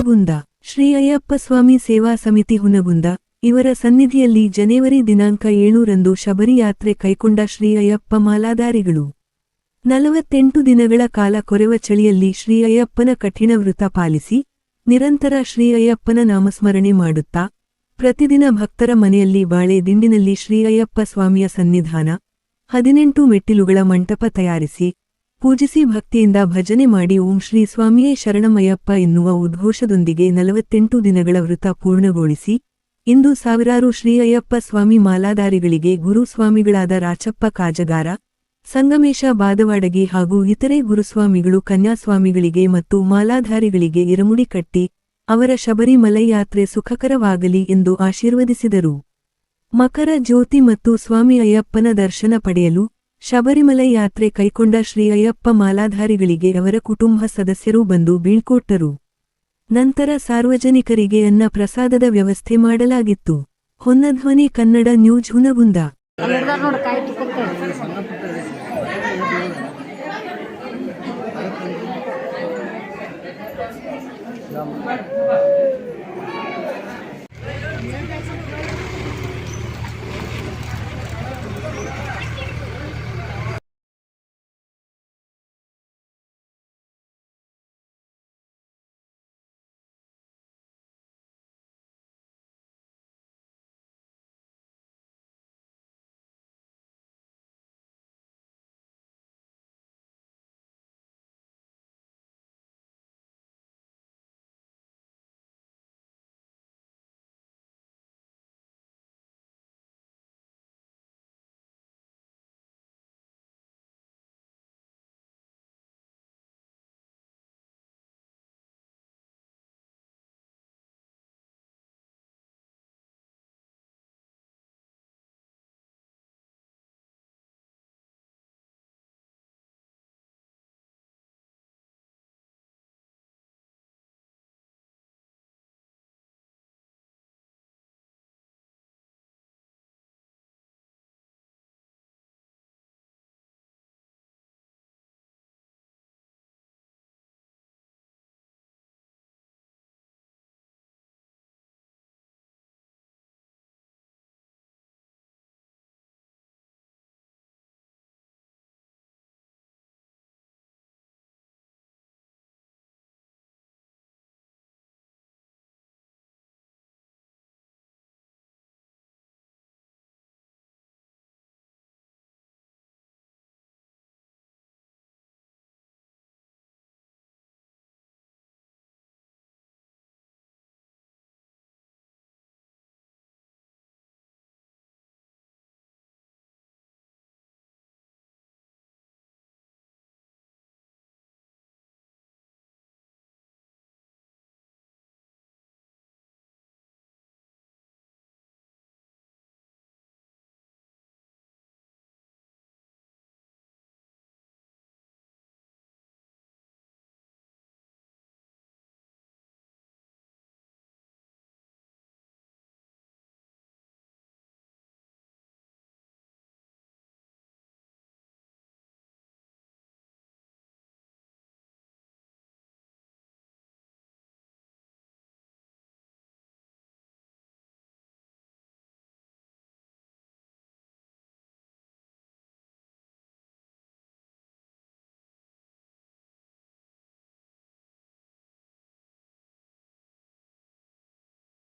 ಹುನಗುಂದ ಶ್ರೀ ಅಯ್ಯಪ್ಪ ಸ್ವಾಮಿ ಸೇವಾ ಸಮಿತಿ ಹುನಗುಂದ ಇವರ ಸನ್ನಿಧಿಯಲ್ಲಿ ಜನವರಿ ದಿನಾಂಕ 7ರಂದು ಶಬರಿ ಯಾತ್ರೆ ಕೈಕೊಂಡ ಶ್ರೀ ಅಯ್ಯಪ್ಪ ಮಾಲಾಧಾರಿಗಳು 48 ದಿನಗಳ ಕಾಲ ಕೊರೆವ ಚಳಿಯಲ್ಲಿ ಶ್ರೀ ಅಯ್ಯಪ್ಪನ ಕಠಿಣ ವೃತ ಪಾಲಿಸಿ ನಿರಂತರ ಶ್ರೀ ಅಯ್ಯಪ್ಪನ ನಾಮಸ್ಮರಣೆ ಮಾಡುತ್ತಾ ಪ್ರತಿದಿನ ಭಕ್ತರ ಮನೆಯಲ್ಲಿ ಬಾಳೆ ದಿಂಡಿನಲ್ಲಿ ಶ್ರೀ ಅಯ್ಯಪ್ಪ ಸ್ವಾಮಿಯ ಸನ್ನಿಧಾನ 18 ಮೆಟ್ಟಿಲುಗಳ ಮಂಟಪ ತಯಾರಿಸಿ ಪೂಜಿಸಿ ಭಕ್ತಿಯಿಂದ ಭಜನೆ ಮಾಡಿ ಓಂ ಶ್ರೀ ಸ್ವಾಮಿಯೇ ಶರಣಮಯ್ಯಪ್ಪ ಎನ್ನುವ ಉದ್ಘೋಷದೊಂದಿಗೆ 48 ದಿನಗಳ ವೃತ ಪೂರ್ಣಗೊಳಿಸಿ ಇಂದು ಸಾವಿರಾರು ಶ್ರೀ ಅಯ್ಯಪ್ಪ ಸ್ವಾಮಿ ಮಾಲಾಧಾರಿಗಳಿಗೆ ಗುರುಸ್ವಾಮಿಗಳಾದ ರಾಚಪ್ಪ ಕಾಜಗಾರ ಸಂಗಮೇಶ ಬಾದವಾಡಗಿ ಹಾಗೂ ಇತರೆ ಗುರುಸ್ವಾಮಿಗಳು ಕನ್ಯಾಸ್ವಾಮಿಗಳಿಗೆ ಮತ್ತು ಮಾಲಾಧಾರಿಗಳಿಗೆ ಇರಮುಡಿ ಕಟ್ಟಿ ಅವರ ಶಬರಿಮಲೈ ಯಾತ್ರೆ ಸುಖಕರವಾಗಲಿ ಎಂದು ಆಶೀರ್ವದಿಸಿದರು. ಮಕರ ಜ್ಯೋತಿ ಮತ್ತು ಸ್ವಾಮಿ ಅಯ್ಯಪ್ಪನ ದರ್ಶನ ಪಡೆಯಲು ಶಬರಿಮಲೈ ಯಾತ್ರೆ ಕೈಕೊಂಡ ಶ್ರೀ ಅಯ್ಯಪ್ಪ ಮಾಲಾಧಾರಿಗಳಿಗೆ ಅವರ ಕುಟುಂಬ ಸದಸ್ಯರು ಬಂದು ಬೀಳ್ಕೊಟ್ಟರು. ನಂತರ ಸಾರ್ವಜನಿಕರಿಗೆ ಅನ್ನ ಪ್ರಸಾದದ ವ್ಯವಸ್ಥೆ ಮಾಡಲಾಗಿತ್ತು. ಹೊನ್ನಧ್ವನಿ ಕನ್ನಡ ನ್ಯೂಸ್ ಹುನಗುಂದ.